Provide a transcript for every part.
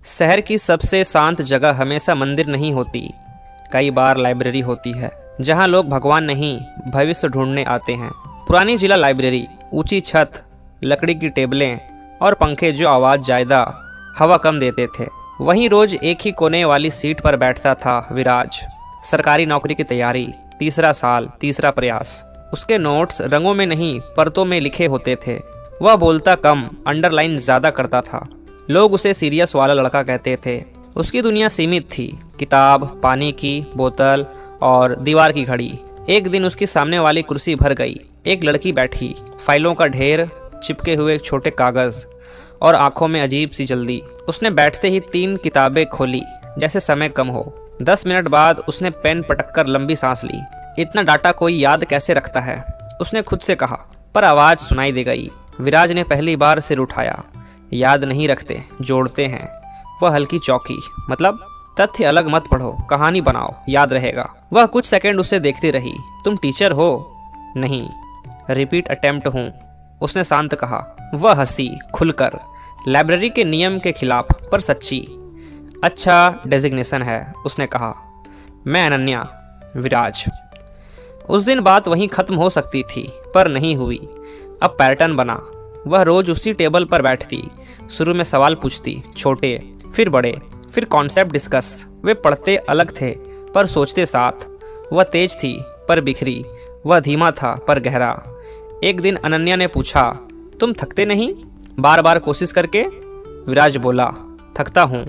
शहर की सबसे शांत जगह हमेशा मंदिर नहीं होती, कई बार लाइब्रेरी होती है, जहां लोग भगवान नहीं भविष्य ढूंढने आते हैं। पुरानी जिला लाइब्रेरी, ऊंची छत, लकड़ी की टेबलें और पंखे जो आवाज़ ज़्यादा हवा कम देते थे। वहीं रोज एक ही कोने वाली सीट पर बैठता था विराज। सरकारी नौकरी की तैयारी, तीसरा साल, तीसरा प्रयास। उसके नोट्स रंगों में नहीं परतों में लिखे होते थे। वह बोलता कम, अंडरलाइन ज़्यादा करता था। लोग उसे सीरियस वाला लड़का कहते थे। उसकी दुनिया सीमित थी, किताब, पानी की बोतल और दीवार की घड़ी। एक दिन उसकी सामने वाली कुर्सी भर गई। एक लड़की बैठी, फाइलों का ढेर, चिपके हुए छोटे कागज़ और आंखों में अजीब सी जल्दी। उसने बैठते ही 3 किताबें खोली, जैसे समय कम हो। 10 मिनट बाद उसने पेन पटककर लंबी सांस ली। इतना डाटा कोई याद कैसे रखता है, उसने खुद से कहा, पर आवाज़ सुनाई दे गई। विराज ने पहली बार सिर उठाया। याद नहीं रखते, जोड़ते हैं। वह हल्की चौकी, मतलब तथ्य अलग मत पढ़ो, कहानी बनाओ, याद रहेगा। वह कुछ सेकंड उसे देखती रही। तुम टीचर हो? नहीं। रिपीट अटेम्प्ट हूँ, उसने शांत कहा। वह हंसी खुलकर, लाइब्रेरी के नियम के खिलाफ पर सच्ची। अच्छा डेजिग्नेशन है, उसने कहा। मैं अनन्या। विराज। उस दिन बात वहीं खत्म हो सकती थी, पर नहीं हुई। अब पैटर्न बना। वह रोज उसी टेबल पर बैठती। शुरू में सवाल पूछती, छोटे, फिर बड़े, फिर कॉन्सेप्ट डिस्कस। वे पढ़ते अलग थे पर सोचते साथ। वह तेज थी पर बिखरी, वह धीमा था पर गहरा। एक दिन अनन्या ने पूछा, तुम थकते नहीं बार बार कोशिश करके? विराज बोला, थकता हूँ,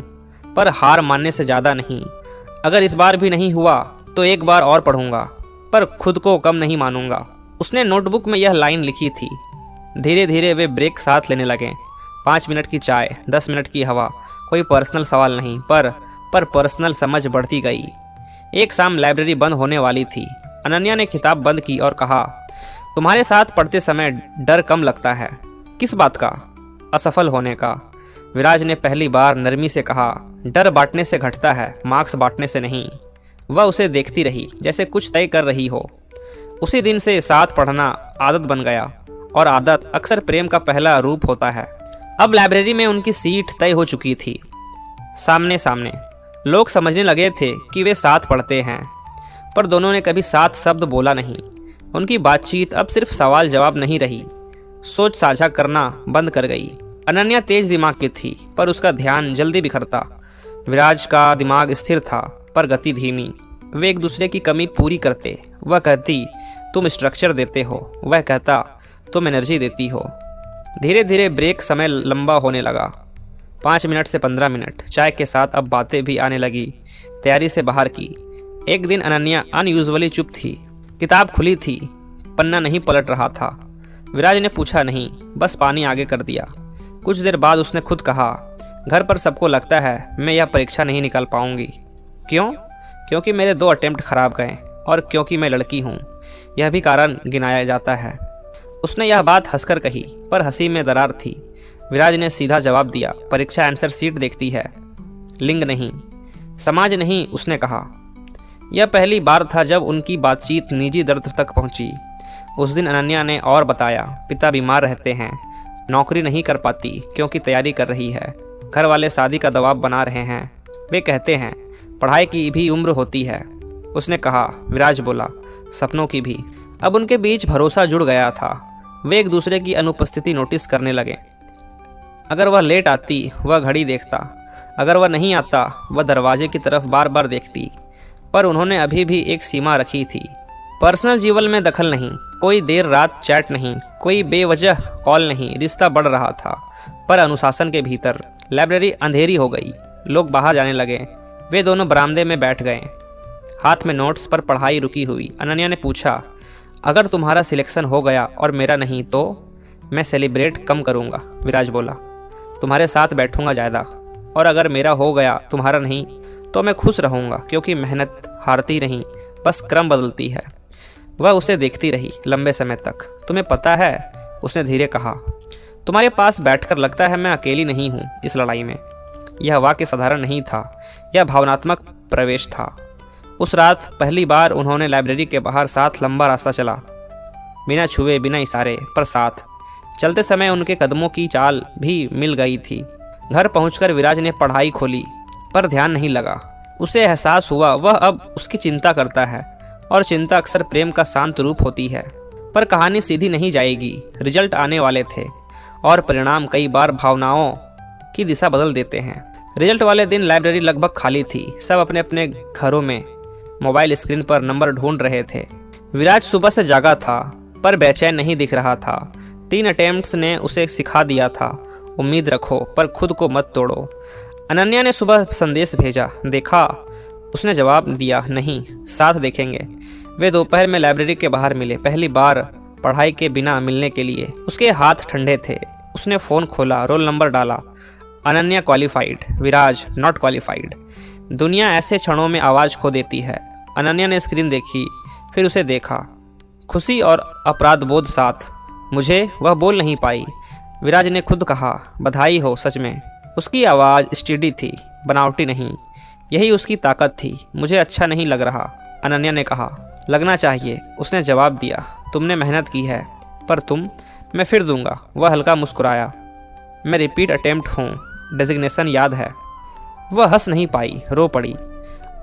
पर हार मानने से ज़्यादा नहीं। अगर इस बार भी नहीं हुआ तो एक बार और पढ़ूंगा, पर खुद को कम नहीं मानूंगा। उसने नोटबुक में यह लाइन लिखी थी। धीरे धीरे वे ब्रेक साथ लेने लगे। 5 मिनट की चाय, 10 मिनट की हवा। कोई पर्सनल सवाल नहीं, पर पर्सनल समझ बढ़ती गई। एक शाम लाइब्रेरी बंद होने वाली थी। अनन्या ने किताब बंद की और कहा, तुम्हारे साथ पढ़ते समय डर कम लगता है। किस बात का? असफल होने का। विराज ने पहली बार नरमी से कहा, डर बांटने से घटता है, मार्क्स बांटने से नहीं। वह उसे देखती रही, जैसे कुछ तय कर रही हो। उसी दिन से साथ पढ़ना आदत बन गया, और आदत अक्सर प्रेम का पहला रूप होता है। अब लाइब्रेरी में उनकी सीट तय हो चुकी थी, सामने सामने। लोग समझने लगे थे कि वे साथ पढ़ते हैं, पर दोनों ने कभी साथ शब्द बोला नहीं। उनकी बातचीत अब सिर्फ सवाल जवाब नहीं रही, सोच साझा करना बंद कर गई। अनन्या तेज दिमाग की थी, पर उसका ध्यान जल्दी बिखरता। विराज का दिमाग स्थिर था, पर गति धीमी। वे एक दूसरे की कमी पूरी करते। वह कहती, तुम स्ट्रक्चर देते हो, वह कहता, तुम एनर्जी देती हो। धीरे धीरे ब्रेक समय लंबा होने लगा। 5 मिनट से 15 मिनट। चाय के साथ अब बातें भी आने लगी, तैयारी से बाहर की। एक दिन अनन्या अनयूजुअली चुप थी। किताब खुली थी, पन्ना नहीं पलट रहा था। विराज ने पूछा नहीं, बस पानी आगे कर दिया। कुछ देर बाद उसने खुद कहा, घर पर सबको लगता है मैं यह परीक्षा नहीं निकाल पाऊंगी। क्यों? क्योंकि मेरे 2 अटेम्प्ट खराब गए, और क्योंकि मैं लड़की हूँ, यह भी कारण गिनाया जाता है। उसने यह बात हंसकर कही, पर हंसी में दरार थी। विराज ने सीधा जवाब दिया, परीक्षा आंसर सीट देखती है, लिंग नहीं, समाज नहीं, उसने कहा। यह पहली बार था जब उनकी बातचीत निजी दर्द तक पहुंची। उस दिन अनन्या ने और बताया, पिता बीमार रहते हैं, नौकरी नहीं कर पाती क्योंकि तैयारी कर रही है, घर वाले शादी का दबाव बना रहे हैं। वे कहते हैं पढ़ाई की भी उम्र होती है, उसने कहा। विराज बोला, सपनों की भी। अब उनके बीच भरोसा जुड़ गया था। वे एक दूसरे की अनुपस्थिति नोटिस करने लगे। अगर वह लेट आती, वह घड़ी देखता। अगर वह नहीं आता, वह दरवाजे की तरफ बार बार देखती। पर उन्होंने अभी भी एक सीमा रखी थी। पर्सनल जीवन में दखल नहीं, कोई देर रात चैट नहीं, कोई बेवजह कॉल नहीं। रिश्ता बढ़ रहा था, पर अनुशासन के भीतर। लाइब्रेरी अंधेरी हो गई, लोग बाहर जाने लगे। वे दोनों बरामदे में बैठ गए, हाथ में नोट्स, पर पढ़ाई रुकी हुई। अनन्या ने पूछा, अगर तुम्हारा सिलेक्शन हो गया और मेरा नहीं तो? मैं सेलिब्रेट कम करूँगा, विराज बोला। तुम्हारे साथ बैठूंगा ज़्यादा। और अगर मेरा हो गया, तुम्हारा नहीं, तो मैं खुश रहूँगा, क्योंकि मेहनत हारती नहीं, बस क्रम बदलती है। वह उसे देखती रही लंबे समय तक। तुम्हें पता है, उसने धीरे कहा, तुम्हारे पास बैठकर लगता है मैं अकेली नहीं हूँ इस लड़ाई में। यह वाक्य साधारण नहीं था, यह भावनात्मक प्रवेश था। उस रात पहली बार उन्होंने लाइब्रेरी के बाहर साथ लंबा रास्ता चला, बिना छुए, बिना इशारे, पर साथ। चलते समय उनके कदमों की चाल भी मिल गई थी। घर पहुंचकर विराज ने पढ़ाई खोली, पर ध्यान नहीं लगा। उसे एहसास हुआ वह अब उसकी चिंता करता है, और चिंता अक्सर प्रेम का शांत रूप होती है। पर कहानी सीधी नहीं जाएगी। रिजल्ट आने वाले थे, और परिणाम कई बार भावनाओं की दिशा बदल देते हैं। रिजल्ट वाले दिन लाइब्रेरी लगभग खाली थी। सब अपने अपने घरों में मोबाइल स्क्रीन पर नंबर ढूंढ रहे थे। विराज सुबह से जागा था, पर बेचैन नहीं दिख रहा था। 3 अटेम्प्ट्स ने उसे सिखा दिया था, उम्मीद रखो पर खुद को मत तोड़ो। अनन्या ने सुबह संदेश भेजा, देखा? उसने जवाब दिया, नहीं, साथ देखेंगे। वे दोपहर में लाइब्रेरी के बाहर मिले, पहली बार पढ़ाई के बिना मिलने के लिए। उसके हाथ ठंडे थे। उसने फ़ोन खोला, रोल नंबर डाला, Ananya qualified, Viraj not qualified. दुनिया ऐसे क्षणों में आवाज़ खो देती है। अनन्या ने स्क्रीन देखी, फिर उसे देखा, खुशी और अपराध बोध साथ। मुझे, वह बोल नहीं पाई। विराज ने खुद कहा, बधाई हो। सच में उसकी आवाज़ स्टेडी थी, बनावटी नहीं। यही उसकी ताकत थी। मुझे अच्छा नहीं लग रहा, अनन्या ने कहा। लगना चाहिए, उसने जवाब दिया। तुमने मेहनत की है, पर तुम? मैं फिर दूंगा। वह हल्का मुस्कुराया। मैं रिपीट अटेम्प्ट हूँ, डेजिग्नेशन याद है। वह हंस नहीं पाई, रो पड़ी।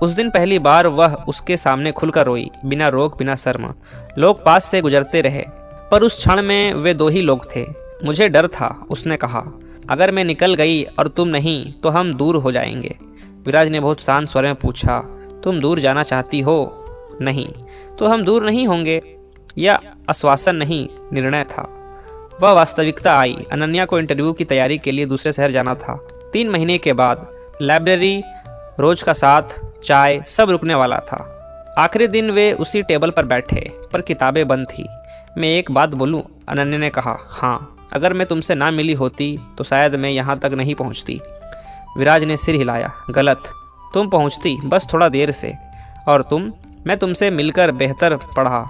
उस दिन पहली बार वह उसके सामने खुलकर रोई, बिना रोक बिना शर्म। लोग पास से गुजरते रहे, पर उस क्षण में वे 2 ही लोग थे। मुझे डर था, उसने कहा। अगर मैं निकल गई और तुम नहीं, तो हम दूर हो जाएंगे। विराज ने बहुत शांत स्वर में पूछा, तुम दूर जाना चाहती हो? नहीं। तो हम दूर नहीं होंगे। यह आश्वासन नहीं, निर्णय था। वह वास्तविकता आई। अनन्या को इंटरव्यू की तैयारी के लिए दूसरे शहर जाना था। 3 महीने के बाद लाइब्रेरी, रोज का साथ, चाय, सब रुकने वाला था। आखिरी दिन वे उसी टेबल पर बैठे, पर किताबें बंद थी। मैं एक बात बोलूं? अनन्या ने कहा। हाँ, अगर मैं तुमसे ना मिली होती तो शायद मैं यहाँ तक नहीं पहुँचती। विराज ने सिर हिलाया। गलत। तुम पहुँचती, बस थोड़ा देर से। और तुम? मैं तुमसे मिलकर बेहतर पढ़ा,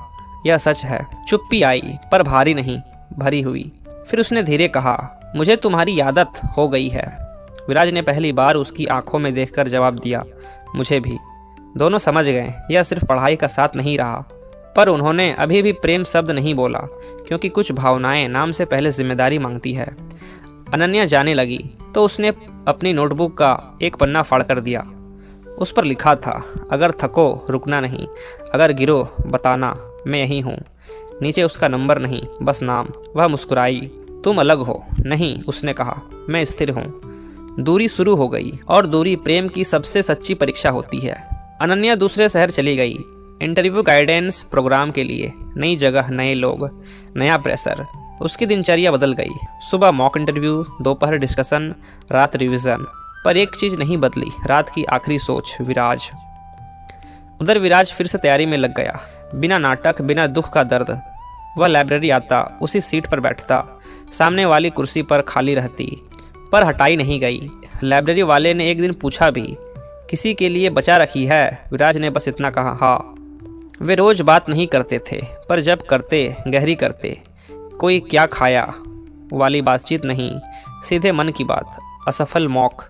यह सच है। चुप्पी आई, पर भारी नहीं, भरी हुई। फिर उसने धीरे कहा, मुझे तुम्हारी आदत हो गई है। विराज ने पहली बार उसकी आंखों में देखकर जवाब दिया, मुझे भी। दोनों समझ गए यह सिर्फ पढ़ाई का साथ नहीं रहा। पर उन्होंने अभी भी प्रेम शब्द नहीं बोला, क्योंकि कुछ भावनाएं नाम से पहले जिम्मेदारी मांगती है। अनन्या जाने लगी तो उसने अपनी नोटबुक का एक पन्ना फाड़ कर दिया। उस पर लिखा था, अगर थको रुकना नहीं, अगर गिरो बताना, मैं यहीं हूँ। नीचे उसका नंबर नहीं, बस नाम। वह मुस्कुराई। तुम अलग हो? नहीं, उसने कहा, मैं स्थिर हूँ। दूरी शुरू हो गई, और दूरी प्रेम की सबसे सच्ची परीक्षा होती है। अनन्या दूसरे शहर चली गई, इंटरव्यू गाइडेंस प्रोग्राम के लिए। नई जगह, नए लोग, नया प्रेशर। उसकी दिनचर्या बदल गई। सुबह मॉक इंटरव्यू, दोपहर डिस्कशन, रात रिवीजन। पर एक चीज़ नहीं बदली, रात की आखिरी सोच, विराज। उधर विराज फिर से तैयारी में लग गया, बिना नाटक, बिना दुख का दर्द। वह लाइब्रेरी आता, उसी सीट पर बैठता, सामने वाली कुर्सी पर खाली रहती, पर हटाई नहीं गई। लाइब्रेरी वाले ने एक दिन पूछा भी, किसी के लिए बचा रखी है? विराज ने बस इतना कहा, हाँ। वे रोज बात नहीं करते थे, पर जब करते, गहरी करते। कोई क्या खाया वाली बातचीत नहीं, सीधे मन की बात। असफल मॉक,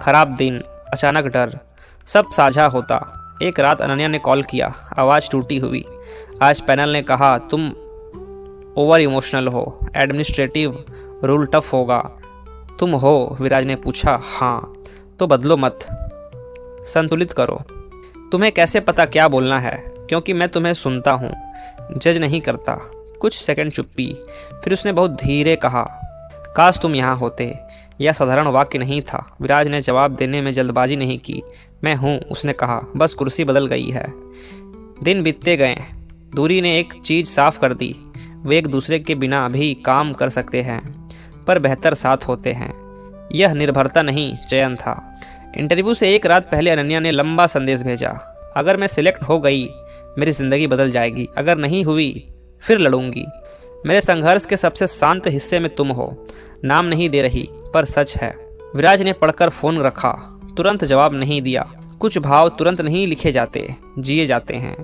खराब दिन, अचानक डर, सब साझा होता। एक रात अनन्या ने कॉल किया, आवाज़ टूटी हुई। आज पैनल ने कहा तुम ओवर इमोशनल हो, एडमिनिस्ट्रेटिव रूल टफ होगा। तुम हो? विराज ने पूछा। हाँ। तो बदलो मत, संतुलित करो। तुम्हें कैसे पता क्या बोलना है? क्योंकि मैं तुम्हें सुनता हूँ, जज नहीं करता। कुछ सेकंड चुप्पी, फिर उसने बहुत धीरे कहा, काश तुम यहाँ होते। यह साधारण वाक्य नहीं था। विराज ने जवाब देने में जल्दबाजी नहीं की। मैं हूँ, उसने कहा, बस कुर्सी बदल गई है। दिन बीतते गए। दूरी ने एक चीज़ साफ कर दी, वे एक दूसरे के बिना भी काम कर सकते हैं, पर बेहतर साथ होते हैं। यह निर्भरता नहीं, चयन था। इंटरव्यू से एक रात पहले अनन्या ने लंबा संदेश भेजा, अगर मैं सिलेक्ट हो गई मेरी ज़िंदगी बदल जाएगी, अगर नहीं हुई फिर लड़ूंगी। मेरे संघर्ष के सबसे शांत हिस्से में तुम हो। नाम नहीं दे रही, पर सच है। विराज ने पढ़कर फ़ोन रखा, तुरंत जवाब नहीं दिया। कुछ भाव तुरंत नहीं लिखे जाते, जिए जाते हैं।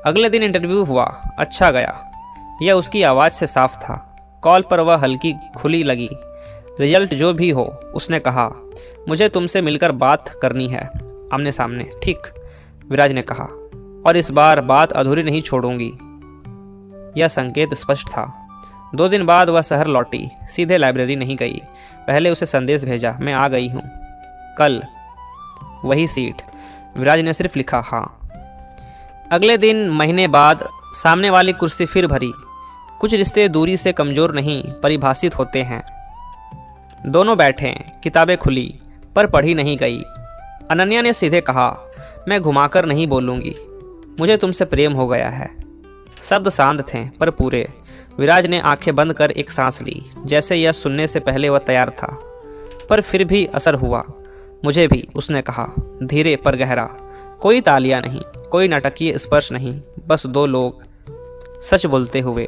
अगले दिन इंटरव्यू हुआ, अच्छा गया। यह उसकी आवाज़ से साफ था। कॉल पर वह हल्की खुली लगी। रिजल्ट जो भी हो, उसने कहा, मुझे तुमसे मिलकर बात करनी है, आमने सामने। ठीक, विराज ने कहा, और इस बार बात अधूरी नहीं छोड़ूंगी। यह संकेत स्पष्ट था। 2 दिन बाद वह शहर लौटी, सीधे लाइब्रेरी नहीं गई। पहले उसे संदेश भेजा, मैं आ गई हूँ कल, वही सीट। विराज ने सिर्फ लिखा हाँ। अगले दिन महीने बाद सामने वाली कुर्सी फिर भरी। कुछ रिश्ते दूरी से कमज़ोर नहीं परिभाषित होते हैं। दोनों बैठे, किताबें खुली पर पढ़ी नहीं गई। अनन्या ने सीधे कहा, मैं घुमाकर नहीं बोलूँगी, मुझे तुमसे प्रेम हो गया है। शब्द शांत थे पर पूरे। विराज ने आंखें बंद कर एक सांस ली, जैसे यह सुनने से पहले वह तैयार था, पर फिर भी असर हुआ। मुझे भी, उसने कहा, धीरे पर गहरा। कोई तालियां नहीं, कोई नाटकीय स्पर्श नहीं, बस 2 लोग सच बोलते हुए।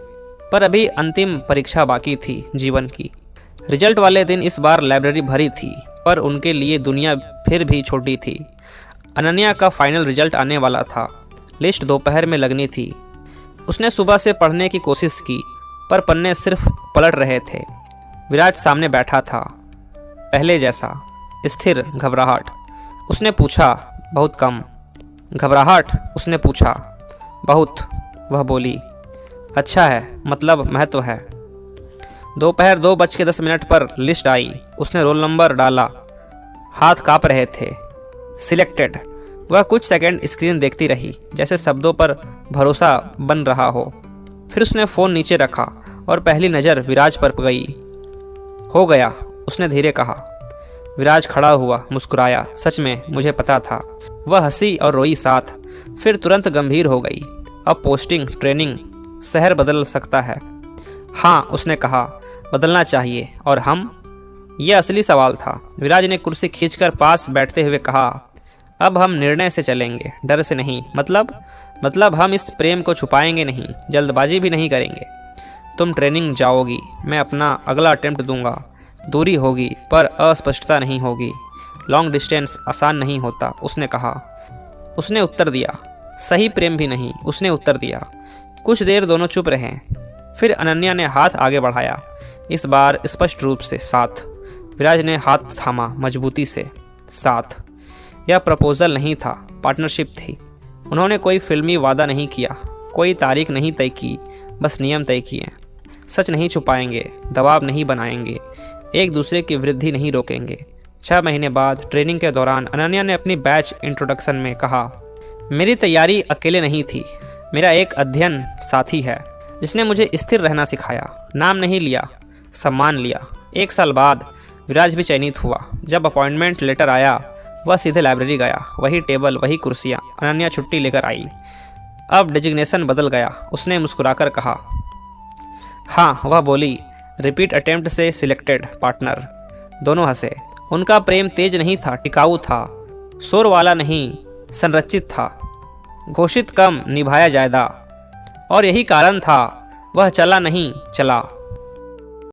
पर अभी अंतिम परीक्षा बाकी थी जीवन की। रिजल्ट वाले दिन इस बार लाइब्रेरी भरी थी, पर उनके लिए दुनिया फिर भी छोटी थी। अनन्या का फाइनल रिजल्ट आने वाला था। लिस्ट दोपहर में लगनी थी। उसने सुबह से पढ़ने की कोशिश की, पर पन्ने सिर्फ पलट रहे थे। विराज सामने बैठा था, पहले जैसा स्थिर। घबराहट? उसने पूछा। बहुत कम। घबराहट? उसने पूछा। बहुत, वह बोली। अच्छा है, मतलब महत्व है। दोपहर 2:10 पर लिस्ट आई। उसने रोल नंबर डाला। हाथ काँप रहे थे। सिलेक्टेड। वह कुछ सेकंड स्क्रीन देखती रही, जैसे शब्दों पर भरोसा बन रहा हो। फिर उसने फ़ोन नीचे रखा और पहली नज़र विराज पर गई। हो गया, उसने धीरे कहा। विराज खड़ा हुआ, मुस्कुराया। सच में, मुझे पता था। वह हंसी और रोई साथ, फिर तुरंत गंभीर हो गई। अब पोस्टिंग, ट्रेनिंग, शहर बदल सकता है। हाँ, उसने कहा, बदलना चाहिए। और हम? यह असली सवाल था। विराज ने कुर्सी खींचकर पास बैठते हुए कहा, अब हम निर्णय से चलेंगे, डर से नहीं। मतलब हम इस प्रेम को छुपाएंगे नहीं, जल्दबाजी भी नहीं करेंगे। तुम ट्रेनिंग जाओगी, मैं अपना अगला अटेम्प्ट दूंगा। दूरी होगी पर अस्पष्टता नहीं होगी। लॉन्ग डिस्टेंस आसान नहीं होता, उसने कहा। उसने उत्तर दिया। सही प्रेम भी नहीं, उसने उत्तर दिया। कुछ देर दोनों चुप रहे। फिर अनन्या ने हाथ आगे बढ़ाया, इस बार स्पष्ट रूप से साथ। विराज ने हाथ थामा, मजबूती से। साथ। यह प्रपोजल नहीं था, पार्टनरशिप थी। उन्होंने कोई फिल्मी वादा नहीं किया, कोई तारीख नहीं तय की, बस नियम तय किए। सच नहीं छुपाएंगे, दबाव नहीं बनाएंगे, एक दूसरे की वृद्धि नहीं रोकेंगे। 6 महीने बाद ट्रेनिंग के दौरान अनन्या ने अपनी बैच इंट्रोडक्शन में कहा, मेरी तैयारी अकेले नहीं थी। मेरा एक अध्ययन साथी है जिसने मुझे स्थिर रहना सिखाया। नाम नहीं लिया, सम्मान लिया। 1 साल बाद विराज भी चयनित हुआ। जब अपॉइंटमेंट लेटर आया, वह सीधे लाइब्रेरी गया। वही टेबल, वही कुर्सियाँ। अनन्या छुट्टी लेकर आई। अब डिजिग्नेशन बदल गया, उसने मुस्कुराकर कहा। हाँ, वह बोली। रिपीट अटेम्प्ट से सिलेक्टेड पार्टनर। दोनों हंसे। उनका प्रेम तेज नहीं था, टिकाऊ था। शोर वाला नहीं, संरचित था। घोषित कम, निभाया ज़्यादा। और यही कारण था, वह चला नहीं चला।